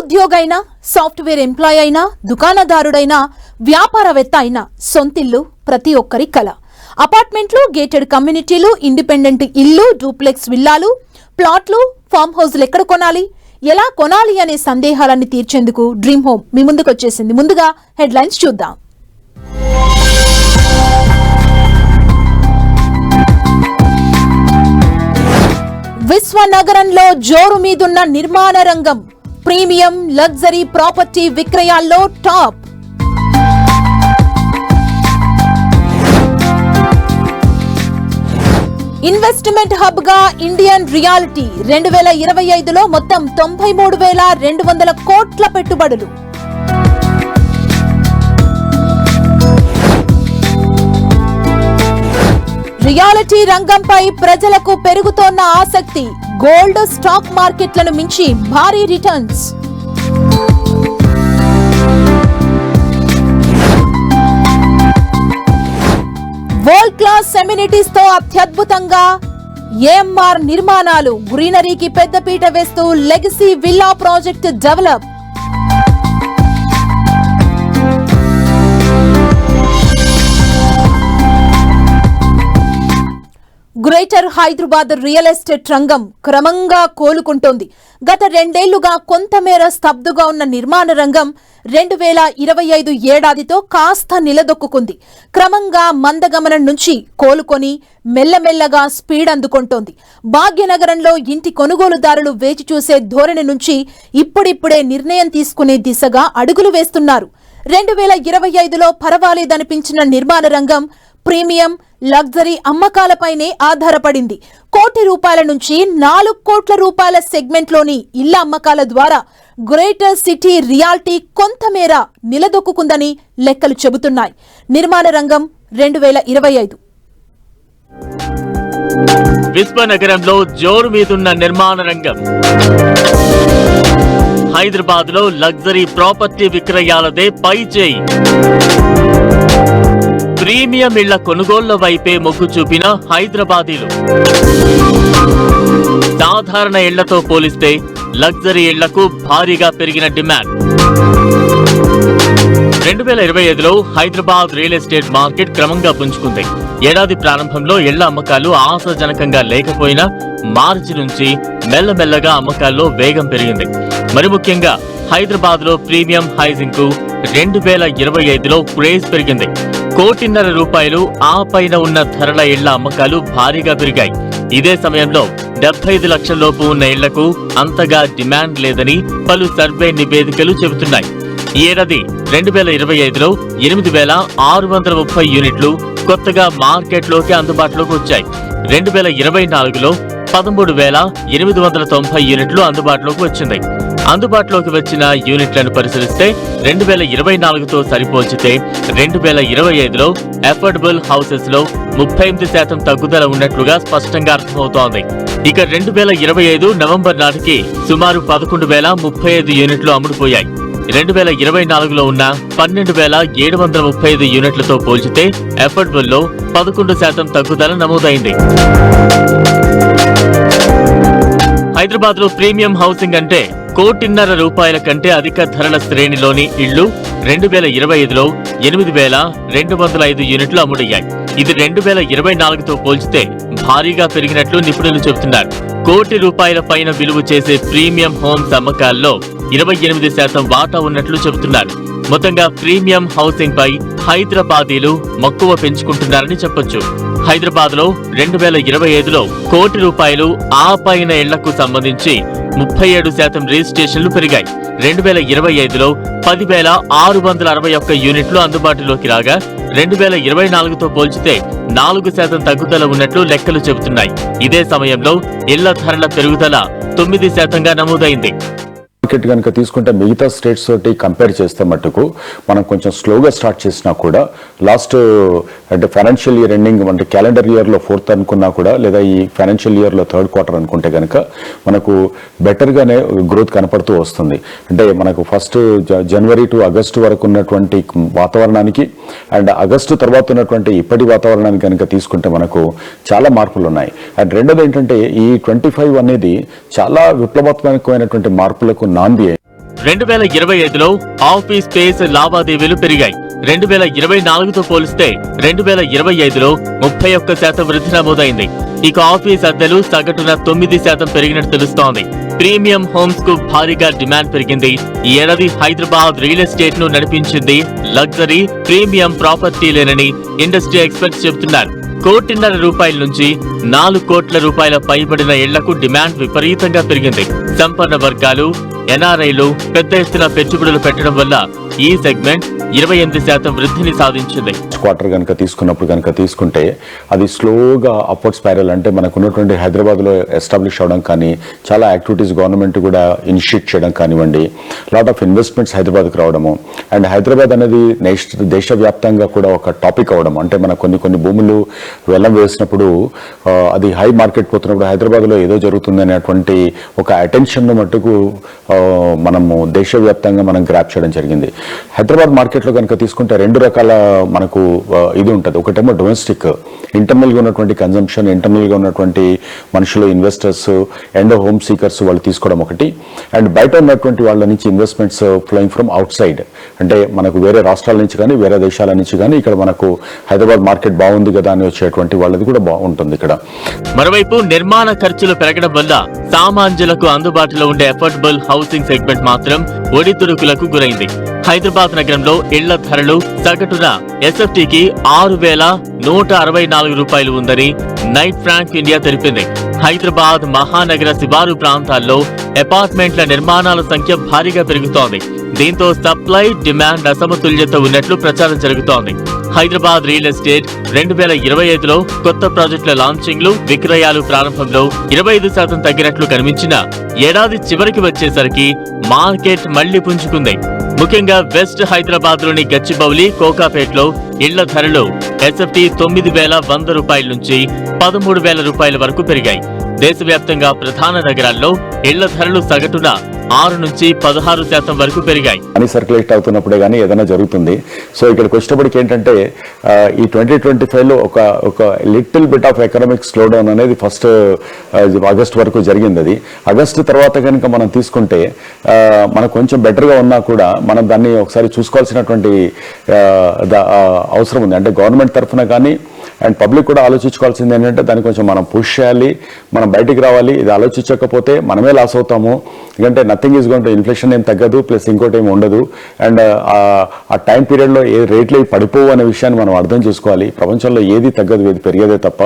ఉద్యోగైనా, software employee అయినా, దుకాణదారుడైనా, వ్యాపారవేత్త అయినా సొంతిల్లు ప్రతి ఒక్కరి కల. అపార్ట్మెంట్లు, గేటెడ్ కమ్యూనిటీలు, ఇండిపెండెంట్ ఇల్లు, డూప్లెక్స్ విల్లాలు, ప్లాట్లు, ఫామ్ హౌస్లు ఎక్కడ కొనాలి, ఎలా కొనాలి అనే సందేహాలన్నీ తీర్చేందుకు డ్రీమ్ హోమ్ మీ ముందుకు వచ్చేసింది. ముందుగా హెడ్లైన్స్ చూద్దాం. విశ్వనగరంలో జోరు మీదున్న నిర్మాణ రంగం. ప్రీమియం లగ్జరీ ప్రాపర్టీ విక్రయాల్లో టాప్. ఇన్వెస్ట్మెంట్ హబ్ గా ఇండియన్ రియాలిటీ 2025లో మొత్తం 93,200 కోట్ల పెట్టుబడులు. రియాలిటీ రంగంపై ప్రజలకు పెరుగుతోన్న ఆసక్తి. గోల్డ్, స్టాక్ మార్కెట్లను మించి భారీ రిటర్న్స్. వరల్డ్ క్లాస్ ఎమ్యూనిటీస్ తో అత్యద్భుతంగా ఏఎంఆర్ నిర్మాణాలు. గ్రీనరీకి పెద్దపీట వేస్తూ legacy villa project develop. Greater Hyderabad real estate రంగం క్రమంగా కోలుకుంటోంది. గత 2 ఏళ్లుగా కొంతమేర స్తబ్దుగా ఉన్న నిర్మాణ రంగం 2025 ఏడాదితో కాస్త నిలదొక్కుంది. క్రమంగా మందగమనం నుంచి కోలుకొని మెల్లమెల్లగా స్పీడ్ అందుకుంటోంది. భాగ్యనగరంలో ఇంటి కొనుగోలుదారులు వేచి చూసే ధోరణి నుంచి ఇప్పుడిప్పుడే నిర్ణయం తీసుకునే దిశగా అడుగులు వేస్తున్నారు. 2025లో పర్వాలేదనిపించిన నిర్మాణ రంగం ప్రీమియం లగ్జరీ అమ్మకాలపైనే ఆధారపడింది. ₹1 నుంచి 4 కోట్ల రూపాయల సెగ్మెంట్లోని ఇళ్ల అమ్మకాల ద్వారా గ్రేటర్ సిటీ రియాలిటీ కొంతమేర నిలదొక్కుందని లెక్కలు చెబుతున్నాయి. నిర్మాణ రంగం 2025. విశ్వనగరంలో జోరు మీదున్న నిర్మాణ రంగం. హైదరాబాద్ లో లగ్జరీ ప్రాపర్టీ విక్రయాలదే పై చేయి. ప్రీమియం ఇళ్ల కొనుగోళ్ల వైపే మొగ్గు చూపిన హైదరాబాదీలు. సాధారణ ఇళ్లతో పోలిస్తే లగ్జరీ ఇళ్లకు భారీగా పెరిగిన డిమాండ్. 2025లో హైదరాబాద్ రియల్ ఎస్టేట్ మార్కెట్ క్రమంగా పుంజుకుంది. ఏడాది ప్రారంభంలో ఇళ్ల అమ్మకాలు ఆశాజనకంగా లేకపోయినా మార్చి నుంచి మెల్లమెల్లగా అమ్మకాల్లో వేగం పెరిగింది. మరి ముఖ్యంగా హైదరాబాద్ లో ప్రీమియం హౌసింగ్ కు 2025లో క్రేజ్ పెరిగింది. ₹1,50,00,000 ఆ పైన ఉన్న ధరల ఇళ్ల అమ్మకాలు భారీగా పెరిగాయి. ఇదే సమయంలో 75 లక్షల లోపు ఉన్న ఇళ్లకు అంతగా డిమాండ్ లేదని పలు సర్వే నివేదికలు చెబుతున్నాయి. ఈ ఏడాది 2025లో 8,630 యూనిట్లు కొత్తగా మార్కెట్లోకి అందుబాటులోకి వచ్చాయి. 2024లో 13,890 యూనిట్లు అందుబాటులోకి వచ్చింది. అందుబాటులోకి వచ్చిన యూనిట్లను పరిశీలిస్తే 2024తో సరిపోల్చితే 2025లో అఫోర్డబుల్ హౌసెస్ లో 38% తగ్గుదల ఉన్నట్లుగా స్పష్టంగా అర్థమవుతోంది. ఇక 2025 నవంబర్ నాటికి సుమారు 11,035 యూనిట్లు అమ్ముడుపోయాయి. 2024లో ఉన్న 12,735 యూనిట్లతో పోల్చితే అఫోర్డబుల్ లో 11% తగ్గుదల నమోదైంది. హైదరాబాద్ లో ప్రీమియం హౌసింగ్ అంటే ₹1,50,00,000 కంటే అధిక ధరల శ్రేణిలోని ఇళ్లు 2025లో 8,205 యూనిట్లు అమ్ముడయ్యాయి. ఇది 2024తో పోల్చితే భారీగా పెరిగినట్లు నిపుణులు చెబుతున్నారు. ₹1,00,00,000 పైన విలువ చేసే ప్రీమియం హోమ్స్ అమ్మకాల్లో 28% వాటా ఉన్నట్లు చెబుతున్నారు. మొత్తంగా ప్రీమియం హౌసింగ్ పై హైదరాబాదీలు మక్కువ పెంచుకుంటున్నారని చెప్పొచ్చు. హైదరాబాద్ లో 2025లో ₹1,00,00,000 ఆ పైన ఇళ్లకు సంబంధించి 37% రిజిస్ట్రేషన్లు పెరిగాయి. 2025లో 10,661 యూనిట్లు అందుబాటులోకి రాగా 2024తో పోల్చితే 4% తగ్గుదల ఉన్నట్లు లెక్కలు చెబుతున్నాయి. ఇదే సమయంలో ఇళ్ల ధరల పెరుగుదల 9%గా నమోదైంది. మార్కెట్ కనుక తీసుకుంటే మిగతా స్టేట్స్ తోటి కంపేర్ చేస్తే మట్టుకు మనం కొంచెం స్లోగా స్టార్ట్ చేసినా కూడా లాస్ట్ అంటే ఫైనాన్షియల్ ఇయర్ ఎండింగ్ అంటే క్యాలెండర్ ఇయర్లో 4th అనుకున్నా కూడా లేదా ఈ ఫైనాన్షియల్ ఇయర్లో 3rd క్వార్టర్ అనుకుంటే కనుక మనకు బెటర్గానే గ్రోత్ కనపడుతూ వస్తుంది. అంటే మనకు ఫస్ట్ జనవరి టు ఆగస్టు వరకు ఉన్నటువంటి వాతావరణానికి అండ్ ఆగస్టు తర్వాత ఉన్నటువంటి ఇప్పటి వాతావరణానికి కనుక తీసుకుంటే మనకు చాలా మార్పులు ఉన్నాయి. అండ్ రెండోది ఏంటంటే ఈ 25 అనేది చాలా విప్లవాత్మకమైనటువంటి మార్పులకు నాంది. 2025లో ఆఫీస్ స్పేస్ లావాదేవీలు పెరిగాయి. 2024తో పోలిస్తే 2025లో 31% వృద్ధి నమోదైంది. ఇక ఆఫీస్ అద్దెలు సగటున 9% పెరిగినట్టు తెలుస్తోంది. ప్రీమియం హోమ్స్ కు భారీగా డిమాండ్ పెరిగింది. ఈ ఏడాది హైదరాబాద్ రియల్ ఎస్టేట్ ను నడిపించింది లగ్జరీ ప్రీమియం ప్రాపర్టీలేనని ఇండస్ట్రీ ఎక్స్పర్ట్స్ చెబుతున్నారు. ₹1.5 కోటి నుంచి ₹4 కోట్ల పైబడిన ఇళ్లకు డిమాండ్ విపరీతంగా పెరిగింది. సంపన్న వర్గాలు, ఎన్ఆర్ఐలు పెద్ద ఎత్తున పెట్టుబడులు పెట్టడం వల్ల ఈ సెగ్మెంట్ 28% వృద్ధిని సాధించింది. క్వార్టర్ కనుక తీసుకుంటే అది స్లోగా అప్వర్డ్ స్పైరల్, అంటే మనకు ఉన్నటువంటి హైదరాబాద్ లో ఎస్టాబ్లిష్ అవడం కానీ, చాలా యాక్టివిటీస్ గవర్నమెంట్ కూడా ఇనిషియేట్ చేయడం కానివ్వండి, లాట్ ఆఫ్ ఇన్వెస్ట్మెంట్స్ హైదరాబాద్కి రావడము, అండ్ హైదరాబాద్ అనేది దేశవ్యాప్తంగా కూడా ఒక టాపిక్ అవడం. అంటే మన కొన్ని భూములు వెల్లం వేసినప్పుడు అది హై మార్కెట్ పోతున్నప్పుడు హైదరాబాద్లో ఏదో జరుగుతుంది అనేటువంటి ఒక అటెన్షన్ మట్టుకు మనము దేశవ్యాప్తంగా మనం గ్రాప్ చేయడం జరిగింది. హైదరాబాద్ మార్కెట్లో కనుక తీసుకుంటే 2 రకాల మనకు ఇది ఉంటుంది. ఒకటేమో డొమెస్టిక్, ఇంటర్నల్గా ఉన్నటువంటి కన్జంప్షన్, ఇంటర్నల్గా ఉన్నటువంటి మనుషులు, ఇన్వెస్టర్స్ అండ్ హోమ్ సీకర్స్ వాళ్ళు తీసుకోవడం ఒకటి, అండ్ బయట ఉన్నటువంటి వాళ్ళ నుంచి investments flowing from out side, అంటే మనకు వేరే రాష్ట్రాల నుంచి కానీ వేరే దేశాల నుంచి కానీ ఇక్కడ మనకు హైదరాబాద్ మార్కెట్ బాగుంది కదా అని వచ్చేటువంటి వాళ్ళది కూడా బాగుంటుంది ఇక్కడ. మరోవైపు నిర్మాణ ఖర్చులు పెరగడం వల్ల సామాన్యులకు అందుబాటులో ఉండే అఫోర్డబుల్ హౌసింగ్ సెగ్మెంట్ మాత్రం ఒడిదుడుకులకు గురైంది. హైదరాబాద్ నగరంలో ఇళ్ల ధరలు సగటున ఎస్ఎఫ్టీకి ₹6,164 ఉందని నైట్ ఫ్రాంక్ ఇండియా తెలిపింది. హైదరాబాద్ మహానగర శివారు ప్రాంతాల్లో అపార్ట్మెంట్ల నిర్మాణాల సంఖ్య భారీగా పెరుగుతోంది. దీంతో సప్లై డిమాండ్ అసమతుల్యత ఉన్నట్లు ప్రచారం జరుగుతోంది. హైదరాబాద్ రియల్ ఎస్టేట్ 2025లో కొత్త ప్రాజెక్టుల లాంచింగ్లు, విక్రయాలు ప్రారంభంలో 25% తగ్గినట్లు కనిపించిన ఏడాది చివరికి వచ్చేసరికి మార్కెట్ మళ్లీ పుంజుకుంది. ముఖ్యంగా వెస్ట్ హైదరాబాద్ లోని గచ్చిబౌలి, కోకాపేట్లో ఇళ్ల ధరలు ఎస్ఎఫ్టీ ₹9,100 నుంచి ₹13,000 వరకు పెరిగాయి. దేశవ్యాప్తంగా ప్రధాన నగరాల్లో ఇళ్ల ధరలు సగటున 6 నుంచి 16% వరకు పెరిగాయి. మనీ సర్క్యులేట్ అవుతున్నప్పుడే కానీ ఏదైనా జరుగుతుంది. సో ఇక్కడికి వచ్చేటప్పటికి ఏంటంటే ఈ 2025లో ఒక little bit of economic slow down అనేది ఫస్ట్ ఆగస్ట్ వరకు జరిగింది. అది ఆగస్టు తర్వాత కనుక మనం తీసుకుంటే మనకు కొంచెం బెటర్గా ఉన్నా కూడా మనం దాన్ని ఒకసారి చూసుకోవాల్సినటువంటి అవసరం ఉంది. అంటే గవర్నమెంట్ తరఫున కానీ అండ్ పబ్లిక్ కూడా ఆలోచించుకోవాల్సింది ఏంటంటే దాన్ని కొంచెం మనం పుష్ చేయాలి, మనం బయటికి రావాలి. ఇది ఆలోచించకపోతే మనమే లాస్ అవుతాము. ఎందుకంటే nothing is going to, inflation ఏం తగ్గదు, ప్లస్ ఇంకోటి ఏమి ఉండదు. అండ్ ఆ టైం పీరియడ్లో ఏ రేట్లు పడిపోవు అనే విషయాన్ని మనం అర్థం చేసుకోవాలి. ప్రపంచంలో ఏది తగ్గదు, ఏది పెరిగేదే తప్ప.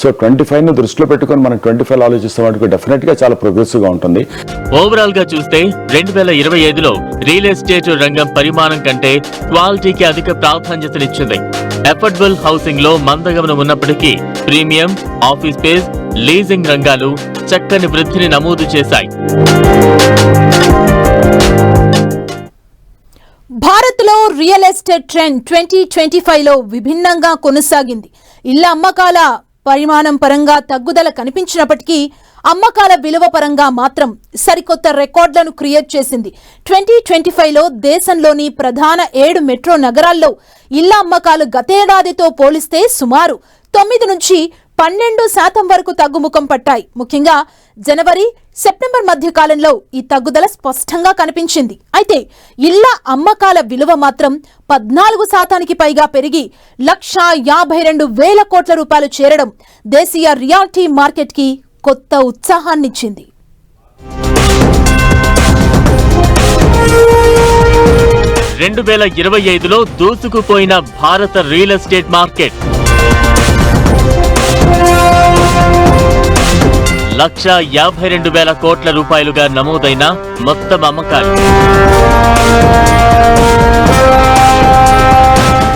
సో 25ను దృష్టిలో పెట్టుకొని మనం 25 ఆలోచిస్తాం వాటికి డెఫినెట్గా చాలా ప్రోగ్రెసివ్గా ఉంటుంది. ఓవరాల్ గా చూస్తే 2025లో రియల్ ఎస్టేట్ రంగం పరిమాణం కంటే క్వాలిటీకి అధిక ప్రాధాన్యతనిచ్చింది. అఫోర్డబుల్ హౌసింగ్ లో మందగమనం ఉన్నప్పటికీ ప్రీమియం, ఆఫీస్ స్పేస్, లీజింగ్ రంగాలు చక్కని వృద్ధిని నమోదు చేశాయి. భారత్లో రియల్ ఎస్టేట్ ట్రెండ్ 2025లో విభిన్నంగా కొనసాగింది. ఇళ్ల అమ్మకాల పరిమాణం పరంగా తగ్గుదల కనిపించినప్పటికీ అమ్మకాల విలువ పరంగా మాత్రం సరికొత్త రికార్డులను క్రియేట్ చేసింది. 2025లో దేశంలోని ప్రధాన 7 మెట్రో నగరాల్లో ఇళ్ల అమ్మకాలు గతేడాదితో పోలిస్తే సుమారు 9 నుంచి 12% వరకు తగ్గుముఖం పట్టాయి. ముఖ్యంగా జనవరి, సెప్టెంబర్ మధ్య కాలంలో ఈ తగ్గుదల స్పష్టంగా కనిపించింది. అయితే ఇళ్ల అమ్మకాల విలువ మాత్రం 14% పైగా పెరిగి ₹152,000 కోట్ల చేరడం దేశీయ రియాలిటీ మార్కెట్కి కొత్త ఉత్సాహాన్నిచ్చింది. 2025లో దూసుకుపోయిన భారత రియల్ ఎస్టేట్ మార్కెట్ ₹152,000 కోట్ల నమోదైన మొత్తం అమ్మకాలు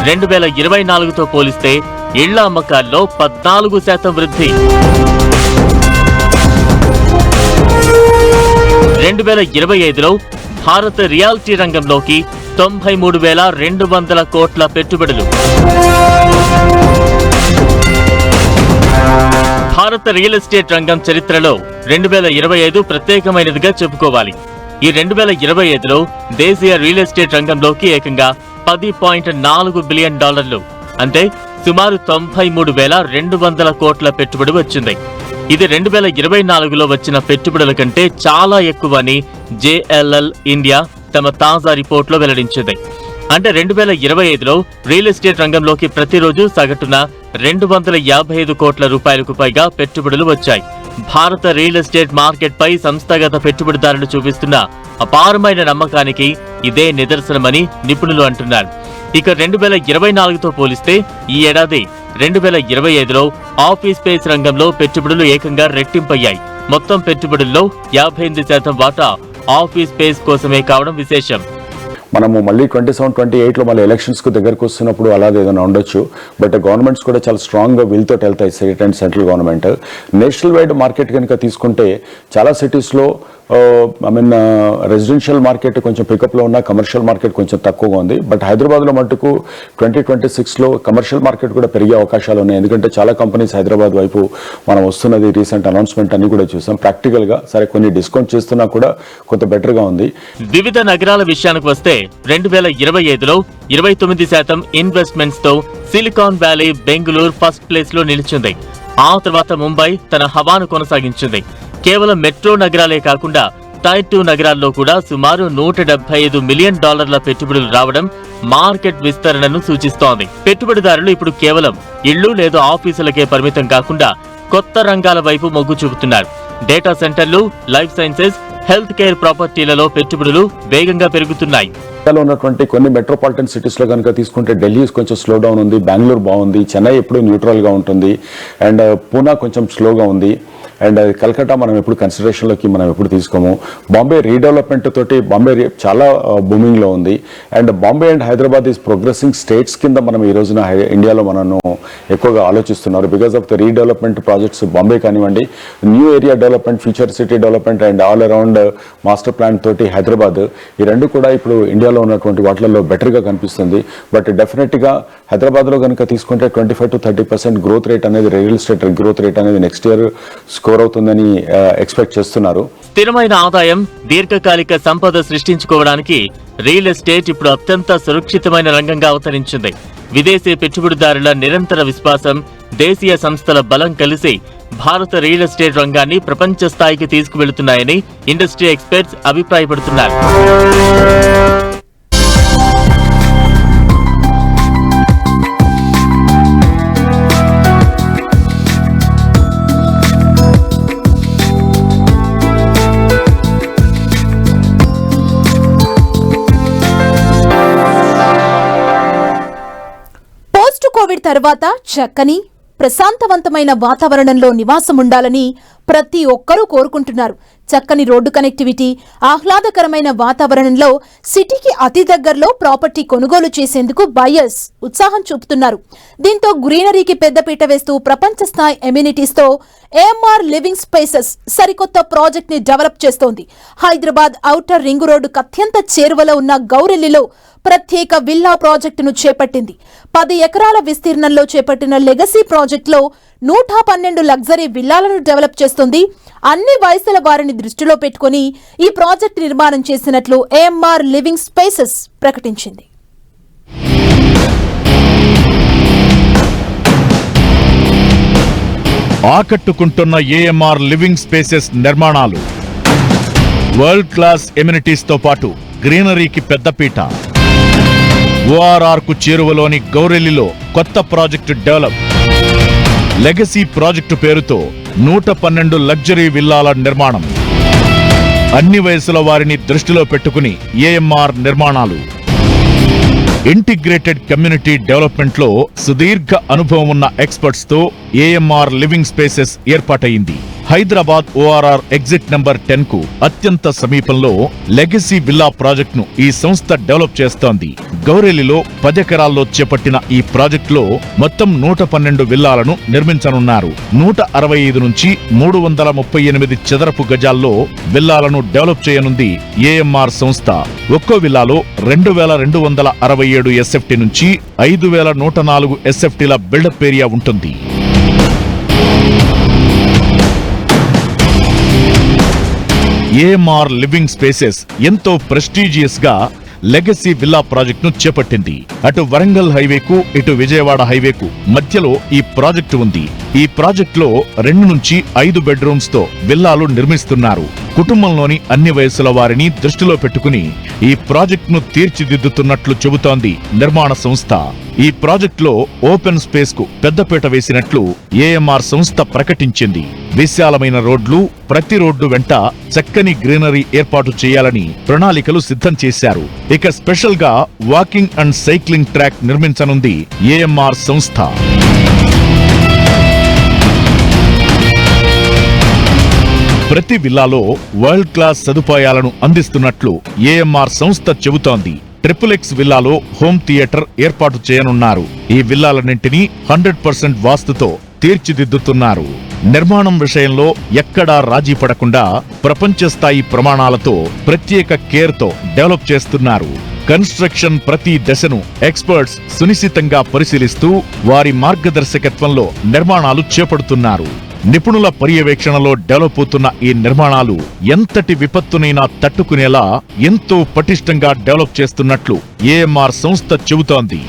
2024తో పోలిస్తే ఇళ్ల అమ్మకాల్లో 14% వృద్ధి. 2025లో భారత రియాలిటీ రంగంలోకి 93,200 కోట్ల పెట్టుబడులు. భారత రియల్ ఎస్టేట్ రంగం చరిత్రలో 2025 ప్రత్యేకమైనదిగా చెప్పుకోవాలి. ఈ 2025లో దేశీయ రియల్ ఎస్టేట్ రంగంలోకి ఏకంగా $10.4 బిలియన్, అంటే సుమారు 93,200 కోట్ల పెట్టుబడి వచ్చింది. ఇది 2024లో వచ్చిన పెట్టుబడుల కంటే చాలా ఎక్కువని JLL ఇండియా తమ తాజా రిపోర్టులో వెల్లడించింది. అంటే 2025లో రియల్ ఎస్టేట్ రంగంలోకి ప్రతిరోజు సగటున 255 కోట్ల రూపాయలకు పైగా పెట్టుబడులు వచ్చాయి. భారత రియల్ ఎస్టేట్ మార్కెట్ పై సంస్థాగత పెట్టుబడిదారులు చూపిస్తున్న అపారమైన నమ్మకానికి ఇదే నిదర్శనమని నిపుణులు అంటున్నారు. ఇక 2024తో పోలిస్తే ఈ ఏడాది 2025లో ఆఫీస్ స్పేస్ రంగంలో పెట్టుబడులు ఏకంగా రెట్టింపయ్యాయి. మొత్తం పెట్టుబడుల్లో 58% వాటా ఆఫీస్ స్పేస్ కోసమే కావడం విశేషం. మనము మళ్ళీ 27-28లో మళ్ళీ ఎలక్షన్స్కు దగ్గరకు వస్తున్నప్పుడు అలాగే ఏదైనా ఉండొచ్చు. బట్ గవర్నమెంట్స్ కూడా చాలా స్ట్రాంగ్గా వీల్తో వెళ్తాయి, state and central government. National wide market కనుక తీసుకుంటే చాలా సిటీస్లో రెసిడెన్షియల్ మార్కెట్ కొంచెం పికప్లో ఉన్న, కమర్షియల్ మార్కెట్ కొంచెం తక్కువగా ఉంది. బట్ హైదరాబాద్లో మటుకు 2026లో కమర్షియల్ మార్కెట్ కూడా పెరిగే అవకాశాలు ఉన్నాయి. ఎందుకంటే చాలా కంపెనీస్ హైదరాబాద్ వైపు మనం వస్తున్నది, రీసెంట్ అనౌన్స్మెంట్ అన్ని కూడా చూసాం. ప్రాక్టికల్గా సరే కొన్ని డిస్కౌంట్ చేస్తున్నా కూడా కొంత బెటర్గా ఉంది. వివిధ నగరాల విషయానికి వస్తే 2025లో 29% ఇన్వెస్ట్మెంట్స్ తో silicon valley Bengaluru first place లో నిలిచింది. ఆ తర్వాత ముంబై తన హవాను కొనసాగించింది. కేవలం మెట్రో నగరాలే కాకుండా టైర్ 2 నగరాల్లో కూడా సుమారు $175 మిలియన్ పెట్టుబడులు రావడం మార్కెట్ విస్తరణను సూచిస్తోంది. పెట్టుబడిదారులు ఇప్పుడు కేవలం ఇళ్లు లేదా ఆఫీసులకే పరిమితం కాకుండా కొత్త రంగాల వైపు మొగ్గు చూపుతున్నారు. డేటా సెంటర్లు, లైఫ్ సైన్సెస్, హెల్త్ కేర్ ప్రాపర్టీలలో పెట్టుబడులు వేగంగా పెరుగుతున్నాయి. ఉన్నటువంటి కొన్ని మెట్రోపాలిటన్ సిటీస్ లో కనుక తీసుకుంటే ఢిల్లీ కొంచెం స్లో డౌన్ ఉంది, బెంగళూరు బాగుంది, చెన్నై ఎప్పుడు న్యూట్రల్ గా ఉంటుంది, అండ్ పూనా కొంచెం స్లోగా ఉంది, అండ్ కలకత్తా మనం ఎప్పుడు కన్సిడరేషన్లోకి మనం ఎప్పుడు తీసుకోము. బాంబే రీడెవలప్మెంట్ తోటి బాంబే చాలా బూమింగ్ లో ఉంది. And Bombay and Hyderabad is progressing states కింద మనం ఈ రోజున ఇండియాలో మనను ఎక్కువగా ఆలోచిస్తున్నారు. Because of the redevelopment projects Bombay కానివ్వండి, new area development, future city development and all around master plan తోటి హైదరాబాద్, ఈ రెండు కూడా ఇప్పుడు ఇండియాలో ఉన్నటువంటి వాటిల్లో బెటర్గా కనిపిస్తుంది. బట్ డెఫినెట్గా హైదరాబాద్లో కనుక తీసుకుంటే 25 to 30% గ్రోత్ రేట్ అనేది, రియల్ ఎస్టేట్ గ్రోత్ రేట్ అనేది నెక్స్ట్ ఇయర్ స్కోర్ అవుతుందని ఎక్స్పెక్ట్ చేస్తున్నారు. స్థిరమైన ఆదాయం, దీర్ఘకాలిక సంపద సృష్టించుకోవడానికి రియల్ ఎస్టేట్ ఇప్పుడు అత్యంత సురక్షితమైన రంగంగా అవతరించింది. విదేశీ పెట్టుబడిదారుల నిరంతర విశ్వాసం, దేశీయ సంస్థల బలం కలిసి భారత రియల్ ఎస్టేట్ రంగాన్ని ప్రపంచ స్థాయికి తీసుకువెళుతున్నాయని ఇండస్ట్రీ ఎక్స్పర్ట్స్ అభిప్రాయపడుతున్నారు. కోవిడ్ తర్వాత చక్కని ప్రశాంతవంతమైన వాతావరణంలో నివాసం ఉండాలని ప్రతి ఒక్కరూ కోరుకుంటున్నారు. చక్కని రోడ్డు కనెక్టివిటీ, ఆహ్లాదకరమైన వాతావరణంలో సిటీకి అతి దగ్గరలో ప్రాపర్టీ కొనుగోలు చేసేందుకు బయర్స్ ఉత్సాహం చూపుతున్నారు. దీంతో గ్రీనరీకి పెద్దపీట వేస్తూ ప్రపంచ స్థాయి ఎమ్యూనిటీస్తో ఏఎంఆర్ లివింగ్ స్పేసెస్ సరికొత్త ప్రాజెక్ట్ ని డెవలప్ చేస్తోంది. హైదరాబాద్ ఔటర్ రింగ్ రోడ్డుకు అత్యంత చేరువలో ఉన్న గౌరెల్లిలో ప్రత్యేక విల్లా ప్రాజెక్టును చేపట్టింది. 10 ఎకరాల విస్తీర్ణంలో చేపట్టిన లెగసీ ప్రాజెక్టులో 112 లగ్జరీ విల్లాలను డెవలప్ చేస్తుంది. అన్ని వయసుల వారిని దృష్టిలో పెట్టుకుని ఈ ప్రాజెక్టు నిర్మాణం చేసినట్లు ఏఎంఆర్ లివింగ్ స్పేసెస్ ప్రకటించింది. ఆకట్టుకుంటున్న ఏఎంఆర్ లివింగ్ స్పేసెస్ నిర్మాణాలు వరల్డ్ క్లాస్ ఎమ్యూనిటీస్ తో పాటు గ్రీనరీకి పెద్దపీట. ఓఆర్ఆర్ కు చేరువలోని గౌరెల్లిలో కొత్త ప్రాజెక్టు డెవలప్. లెగసీ ప్రాజెక్టు పేరుతో 112 లగ్జరీ విల్లాల నిర్మాణం. అన్ని వయసుల వారిని దృష్టిలో పెట్టుకుని ఏఎంఆర్ నిర్మాణాలు. ఇంటిగ్రేటెడ్ కమ్యూనిటీ డెవలప్మెంట్ లో సుదీర్ఘ అనుభవం ఉన్న ఎక్స్పర్ట్స్ తో ఏఎంఆర్ లివింగ్ స్పేసెస్ ఏర్పాటైంది. హైదరాబాద్ ఓఆర్ఆర్ ఎగ్జిట్ నంబర్ 10 కు అత్యంత సమీపంలో లెగసీ విల్లా ప్రాజెక్ట్ ను ఈ సంస్థ డెవలప్ చేస్తోంది. గౌరెల్లిలో 10 ఎకరాల్లో చేపట్టిన ఈ ప్రాజెక్టులో మొత్తం 112 విల్లాలను నిర్మించనున్నారు. 165 నుంచి 338 చదరపు గజాల్లో విల్లాలను డెవలప్ చేయనుంది ఏఎంఆర్ సంస్థ. ఒక్కో విల్లాలో 2267 ఎస్ఎఫ్టీ నుంచి 5104 ఎస్ఎఫ్టీల బిల్డప్ ఏరియా ఉంటుంది. ఏఎంఆర్ లివింగ్ స్పేసెస్ ఎంతో ప్రెస్టీజియస్ గా లెగసీ విల్లా ప్రాజెక్టును చేపట్టింది. అటు వరంగల్ హైవేకు, ఇటు విజయవాడ హైవేకు మధ్యలో ఈ ప్రాజెక్టు ఉంది. ఈ ప్రాజెక్టులో 2 నుంచి 5 బెడ్రూమ్స్ తో విల్లాలు నిర్మిస్తున్నారు. కుటుంబంలోని అన్ని వయసుల వారిని దృష్టిలో పెట్టుకుని ఈ ప్రాజెక్టును తీర్చిదిద్దుతున్నట్లు చెబుతోంది నిర్మాణ సంస్థ. ఈ ప్రాజెక్టులో ఓపెన్ స్పేస్ కు పెద్దపీట వేసినట్లు ఏఎంఆర్ సంస్థ ప్రకటించింది. విశాలమైన రోడ్లు, ప్రతి రోడ్డు వెంట చక్కని గ్రీనరీ ఏర్పాటు చేయాలని ప్రణాళికలు సిద్ధం చేశారు. ఇక స్పెషల్ గా వాకింగ్ అండ్ సైక్లింగ్ ట్రాక్ నిర్మించనుంది ఏఎంఆర్ సంస్థ. ప్రతి విల్లాలో వరల్డ్ క్లాస్ సదుపాయాలను అందిస్తున్నట్లు ఏఎంఆర్ సంస్థ చెబుతోంది. ట్రిపుల్-ఎక్స్ విల్లాలో హోమ్ థియేటర్ ఏర్పాటు చేయనున్నారు. ఈ విల్లాలన్నింటినీ 100% వాస్తుతో తీర్చిదిద్దుతున్నారు. నిర్మాణం విషయంలో ఎక్కడా రాజీ పడకుండా ప్రపంచ స్థాయి ప్రమాణాలతో ప్రత్యేక కేర్తో డెవలప్ చేస్తున్నారు. కన్స్ట్రక్షన్ ప్రతి దశను ఎక్స్పర్ట్స్ సునిశితంగా పరిశీలిస్తూ వారి మార్గదర్శకత్వంలో నిర్మాణాలు చేపడుతున్నారు. నిపుణుల పర్యవేక్షణలో డెవలప్ అవుతున్న ఈ నిర్మాణాలు ఎంతటి విపత్తునైనా తట్టుకునేలా ఎంతో పటిష్టంగా డెవలప్ చేస్తున్నట్లు ఏఎంఆర్ సంస్థ చెబుతోంది.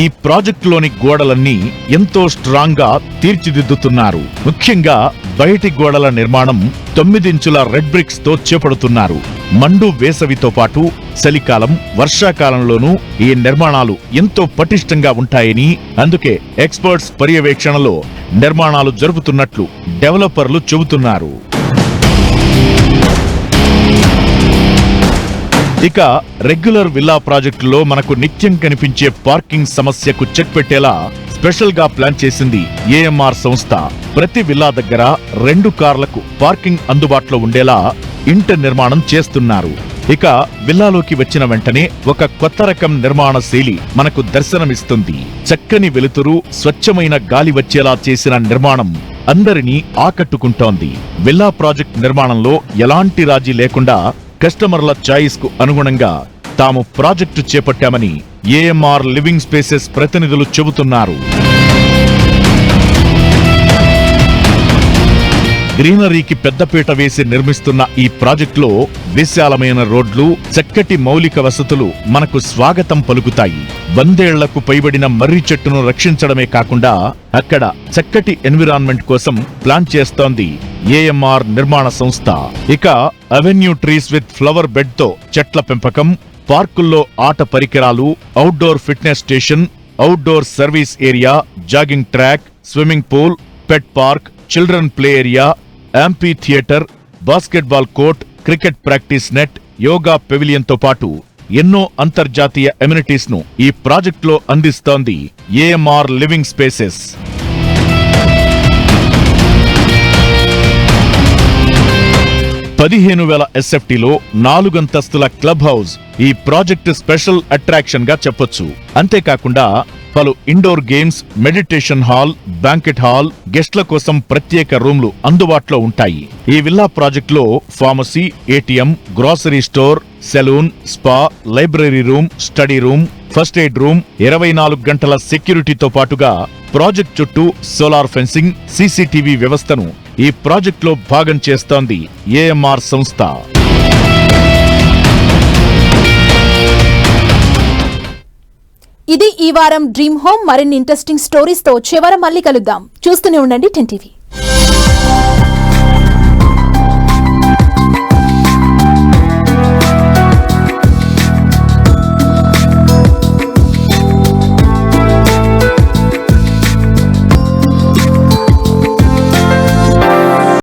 ఈ ప్రాజెక్టులోని గోడలన్నీ ఎంతో స్ట్రాంగ్ గా తీర్చిదిద్దుతున్నారు. ముఖ్యంగా బయటి గోడల నిర్మాణం 9 ఇంచుల రెడ్ బ్రిక్స్ తో చేపడుతున్నారు. మండు వేసవితో పాటు చలికాలం, వర్షాకాలంలోనూ ఈ నిర్మాణాలు ఎంతో పటిష్టంగా ఉంటాయని, అందుకే ఎక్స్పర్ట్స్ పర్యవేక్షణలో నిర్మాణాలు జరుపుతున్నట్లు డెవలపర్లు చెబుతున్నారు. ఇక రెగ్యులర్ విల్లా ప్రాజెక్టులో మనకు నిత్యం కనిపించే పార్కింగ్ సమస్యకు చెక్ పెట్టేలా స్పెషల్ గా ప్లాన్ చేసింది ఏఎంఆర్ సంస్థ. ప్రతి విల్లా దగ్గర 2 కార్లకు పార్కింగ్ అందుబాటులో ఉండేలా ఇంటి నిర్మాణం చేస్తున్నారు. ఇక విల్లాలోకి వచ్చిన వెంటనే ఒక కొత్త రకం నిర్మాణ శైలి మనకు దర్శనమిస్తుంది. చక్కని వెలుతురు, స్వచ్ఛమైన గాలి వచ్చేలా చేసిన నిర్మాణం అందరినీ ఆకట్టుకుంటోంది. విల్లా ప్రాజెక్ట్ నిర్మాణంలో ఎలాంటి రాజీ లేకుండా కస్టమర్ల చాయిస్ కు అనుగుణంగా తాము ప్రాజెక్టు చేపట్టామని ఏఎంఆర్ లివింగ్ స్పేసెస్ ప్రతినిధులు చెబుతున్నారు. గ్రీనరీకి పెద్దపీట వేసి నిర్మిస్తున్న ఈ ప్రాజెక్టులో విశాలమైన రోడ్లు, చక్కటి మౌలిక వసతులు మనకు స్వాగతం పలుకుతాయి. 100 ఏళ్లకు పైబడిన మర్రి చెట్టును రక్షించడమే కాకుండా అక్కడ చక్కటి ఎన్విరాన్మెంట్ కోసం ప్లాన్ చేస్తోంది ఏఎంఆర్ నిర్మాణ సంస్థ. ఇక avenue trees with flower bed తో చెట్ల పెంపకం, పార్కుల్లో ఆట పరికరాలు, outdoor fitness station, outdoor service area, jogging track, swimming pool, pet park, children play area, amphitheatre, basketball court, cricket practice net, yoga పెవిలియన్తో పాటు ఎన్నో అంతర్జాతీయ ఎమ్యూనిటీస్ ను ఈ ప్రాజెక్టులో అందిస్తోంది ఏఎంఆర్ లివింగ్ స్పేసెస్. SFTలో 4 అంతస్తుల క్లబ్ హౌస్ ఈ ప్రాజెక్టు స్పెషల్ అట్రాక్షన్ గా చెప్పొచ్చు. అంతేకాకుండా పలు indoor games, meditation hall, banquet hall, గెస్ట్ల కోసం ప్రత్యేక రూమ్లు అందుబాటులో ఉంటాయి. ఈ విల్లా ప్రాజెక్టులో pharmacy, ATM, grocery store, salon, spa, library room, study room, first aid room, 24 గంటల సెక్యూరిటీతో పాటుగా ప్రాజెక్ట్ చుట్టూ సోలార్ ఫెన్సింగ్, సీసీటీవీ వ్యవస్థను ఈ ప్రాజెక్టులో భాగం చేస్తోంది ఏఎంఆర్ సంస్థ. ఇది ఈ వారం డ్రీమ్ హోమ్. మరిన్ని ఇంట్రెస్టింగ్ స్టోరీస్ తో వచ్చే వారం మళ్ళీ కలుద్దాం. చూస్తూనే ఉండండి 10 TV.